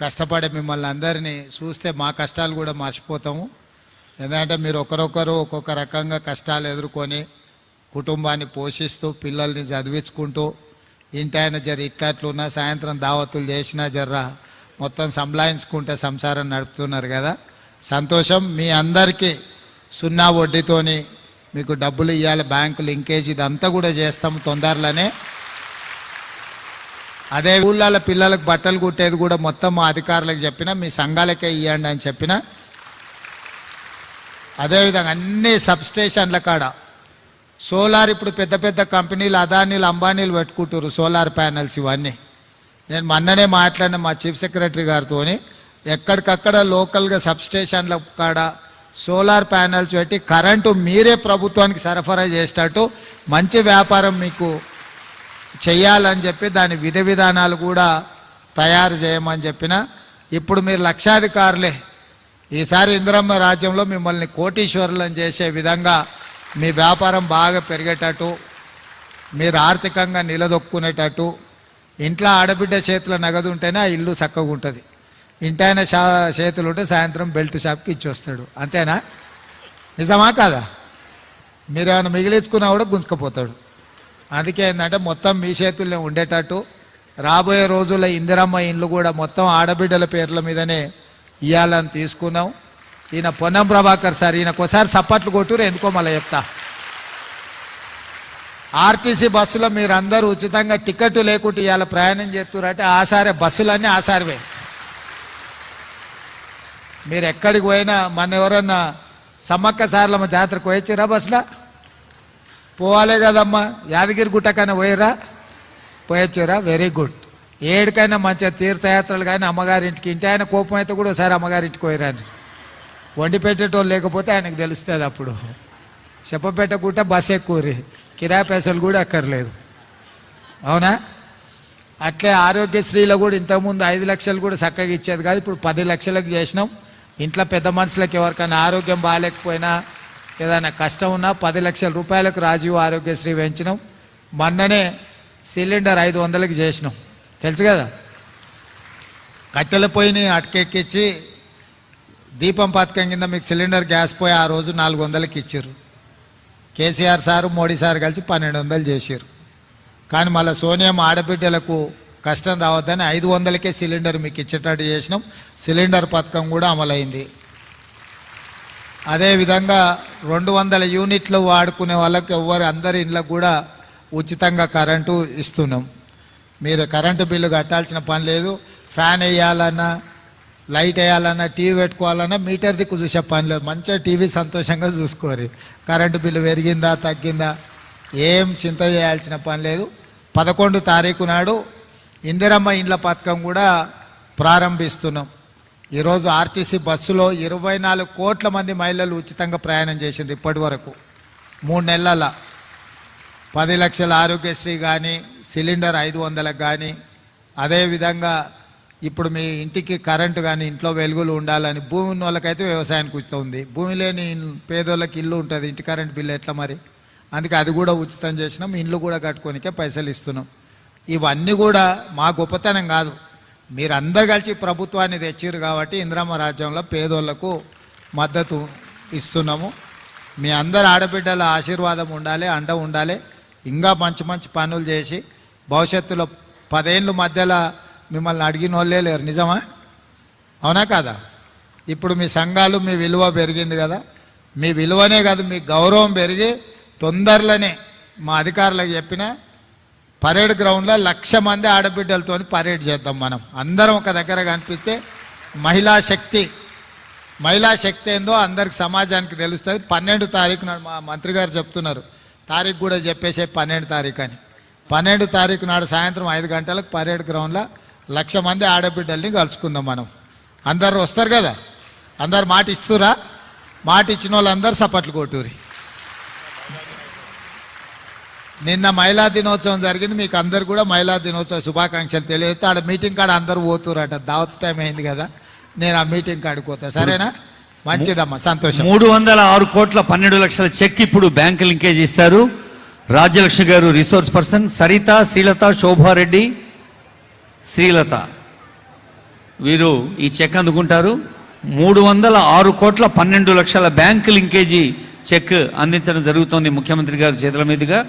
కష్టపడే మిమ్మల్ని అందరినీ చూస్తే మా కష్టాలు కూడా మర్చిపోతాము. ఎందుకంటే మీరు ఒకరొకరు ఒక్కొక్క రకంగా కష్టాలు ఎదుర్కొని కుటుంబాన్ని పోషిస్తూ పిల్లల్ని చదివించుకుంటూ ఇంటి ఆయన జర ఇట్లట్లున్నా సాయంత్రం దావతులు చేసినా జర్ర మొత్తం సంలాయించుకుంటే సంసారం నడుపుతున్నారు కదా. సంతోషం. మీ అందరికీ 0 వడ్డీతోని మీకు డబ్బులు ఇవ్వాలి, బ్యాంకు లింకేజ్ ఇదంతా కూడా చేస్తాము తొందరలోనే. అదే ఊళ్ళ పిల్లలకు బట్టలు కుట్టేది కూడా మొత్తం మా అధికారులకు చెప్పిన, మీ సంఘాలకే ఇవ్వండి అని చెప్పిన. అదేవిధంగా అన్ని సబ్స్టేషన్ల కాడ సోలార్ ఇప్పుడు పెద్ద పెద్ద కంపెనీలు అదానీలు అంబానీలు పెట్టుకుంటారు సోలార్ ప్యానెల్స్. ఇవన్నీ నేను మొన్ననే మాట్లాడిన మా చీఫ్ సెక్రటరీ గారితో, ఎక్కడికక్కడ లోకల్గా సబ్స్టేషన్ల కాడ సోలార్ ప్యానెల్స్ పెట్టి కరెంటు మీరే ప్రభుత్వానికి సరఫరా చేసేటట్టు మంచి వ్యాపారం మీకు చెయ్యాలని చెప్పి దాని విధి విధానాలు కూడా తయారు చేయమని చెప్పిన. ఇప్పుడు మీరు లక్షాధికారులే. ఈసారి ఇందిరమ్మ రాజ్యంలో మిమ్మల్ని కోటీశ్వరులను చేసే విధంగా మీ వ్యాపారం బాగా పెరిగేటట్టు, మీరు ఆర్థికంగా నిలదొక్కునేటట్టు, ఇంట్లో ఆడబిడ్డ చేతిలో నగదు ఉంటేనే ఆ ఇల్లు చక్కగా ఉంటుంది. ఇంటైన చేతులు ఉంటే సాయంత్రం బెల్ట్ షాప్కి ఇచ్చి వస్తాడు. అంతేనా? నిజమా కాదా? మీరు ఏమైనా మిగిలించుకున్నా కూడా గుంజుకపోతాడు. అందుకే ఏంటంటే మొత్తం మీ చేతుల్లో ఉండేటట్టు రాబోయే రోజుల్లో ఇందిరమ్మ ఇండ్లు కూడా మొత్తం ఆడబిడ్డల పేర్ల మీదనే ఇవ్వాలని తీసుకున్నాం. ఈయన పొన్నం ప్రభాకర్ సార్, ఈయనకోసారి సప్పట్లు కొట్టురు, ఎందుకో మళ్ళీ చెప్తా. ఆర్టీసీ బస్సులో మీరందరూ ఉచితంగా టికెట్ లేకుండా ఇవాళ ప్రయాణం చేస్తున్నారు. ఆసారే బస్సులన్నీ ఆసారివే. మీరు ఎక్కడికి పోయినా, మన ఎవరన్నా సమ్మక్క సార్లమ్మ జాతరకు పోయొచ్చిరా బస్సులో? పోవాలే కదమ్మా. యాదగిరి గుట్టకైనా పోయిరా? పోయొచ్చిరా? Very good. ఏడికైనా మంచిగా తీర్థయాత్రలు కానీ అమ్మగారింటికి, ఇంటి ఆయన కోపం అయితే కూడా ఒకసారి అమ్మగారింటికి పోయిరాని. వండి పెట్టేటోళ్ళు లేకపోతే ఆయనకు తెలుస్తుంది. అప్పుడు చెప్పపెట్టకుంటే బస్ ఎక్కువరి, కిరాయి పైసలు కూడా అక్కర్లేదు. అవునా? అట్లే ఆరోగ్యశ్రీలో కూడా ఇంతకుముందు 5 లక్షలు కూడా చక్కగా ఇచ్చేది కాదు, ఇప్పుడు 10 లక్షలకు చేసినాం. ఇంట్లో పెద్ద మనుషులకు ఎవరికైనా ఆరోగ్యం బాగాలేకపోయినా ఏదైనా కష్టం ఉన్నా 10 లక్షల రూపాయలకు రాజీవ్ ఆరోగ్యశ్రీ పెంచినాం. మొన్ననే సిలిండర్ 500కి చేసినాం, తెలుసు కదా. కట్టెల పొయ్యిని అటకెక్కించి దీపం పథకం కింద మీకు సిలిండర్ గ్యాస్ పోయి ఆ రోజు 400కి ఇచ్చారు. కేసీఆర్ సారు మోడీ సార్ కలిసి 1200 చేశారు. కానీ మళ్ళీ సోనియా ఆడబిడ్డలకు కష్టం రావద్దని 500కే సిలిండర్ మీకు ఇచ్చేటట్టు చేసినాం. సిలిండర్ పథకం కూడా అమలైంది. అదేవిధంగా 200 యూనిట్లు వాడుకునే వాళ్ళకి అందరి ఇళ్ళకు కూడా ఉచితంగా కరెంటు ఇస్తున్నాం. మీరు కరెంటు బిల్లు కట్టాల్సిన పని లేదు. ఫ్యాన్ వేయాలన్నా, లైట్ వేయాలన్నా, టీవీ పెట్టుకోవాలన్నా మీటర్ దిక్కు చూసే పని లేదు. మంచిగా టీవీ సంతోషంగా చూసుకోరు. కరెంటు బిల్లు పెరిగిందా తగ్గిందా ఏం చింత చేయాల్సిన పని లేదు. 11 తారీఖు నాడు ఇందిరమ్మ ఇండ్ల పథకం కూడా ప్రారంభిస్తున్నాం. ఈరోజు ఆర్టీసీ బస్సులో 24 కోట్ల మంది మహిళలు ఉచితంగా ప్రయాణం చేసిండ్రు ఇప్పటి వరకు 3 నెలల. 10 లక్షల ఆరోగ్యశ్రీ కానీ, సిలిండర్ 500లకు కానీ, అదేవిధంగా ఇప్పుడు మీ ఇంటికి కరెంటు కానీ ఇంట్లో వెలుగులు ఉండాలని, భూమి ఉన్న వాళ్ళకైతే వ్యవసాయానికి ఉచితం ఉంది. భూమి లేని పేదోళ్ళకి ఇల్లు ఉంటుంది, ఇంటి కరెంటు బిల్లు ఎట్లా మరి? అందుకే అది కూడా ఉచితం చేసినాం. ఇండ్లు కూడా కట్టుకోనికే పైసలు ఇస్తున్నాం. ఇవన్నీ కూడా మా గొప్పతనం కాదు, మీరందరూ కలిసి ప్రభుత్వాన్ని తెచ్చిరు కాబట్టి ఇందిరమ్మ రాజ్యంలో పేదోళ్లకు మద్దతు ఇస్తున్నాము. మీ అందరు ఆడబిడ్డల ఆశీర్వాదం ఉండాలి, అండ ఉండాలి. ఇంకా మంచి మంచి పనులు చేసి భవిష్యత్తులో 10 ఏళ్ళ మధ్యలో మిమ్మల్ని అడిగిన వాళ్ళే లేరు. నిజమా? అవునా కాదా? ఇప్పుడు మీ సంఘాలు, మీ విలువ పెరిగింది కదా. మీ విలువనే కాదు, మీ గౌరవం పెరిగి తొందరలోనే మా అధికారులకు చెప్పిన పరేడ్ గ్రౌండ్లో 1,00,000 మంది ఆడబిడ్డలతో పరేడ్ చేద్దాం. మనం అందరం ఒక దగ్గర కనిపిస్తే మహిళా శక్తి ఏందో అందరికి సమాజానికి తెలుస్తుంది. 12 తారీఖు నాడు మా మంత్రి గారు చెప్తున్నారు, తారీఖు కూడా చెప్పేసే 12 తారీఖు అని. 12 తారీఖు నాడు సాయంత్రం 5 గంటలకు పరేడ్ గ్రౌండ్లో 1,00,000 మంది ఆడబిడ్డల్ని కలుసుకుందాం మనం. అందరు వస్తారు కదా? అందరు మాట ఇస్తురా? మాట ఇచ్చిన వాళ్ళందరూ సపట్లు కొట్టూరి. నిన్న మహిళా దినోత్సవం జరిగింది, మీకు అందరు కూడా మహిళా దినోత్సవ శుభాకాంక్షలు తెలియజేస్తే ఆడ మీటింగ్ కాడ అందరూ పోతురట. దావత్ టైం అయింది కదా, నేను ఆ మీటింగ్ కాడికి పోతా. సరేనా? మంచిదమ్మా, సంతోషం. 306 కోట్ల 12 లక్షల చెక్ ఇప్పుడు బ్యాంకు లింకేజ్ ఇస్తారు. రాజ్యలక్ష్మి గారు రిసోర్స్ పర్సన్, సరిత, శ్రీలత, శోభారెడ్డి, శ్రీలత వీరు ఈ చెక్ అందుకుంటారు. 306,12,00,000 బ్యాంక్ లింకేజీ చెక్ అందించడం జరుగుతోంది ముఖ్యమంత్రి గారి చేతుల మీదుగా.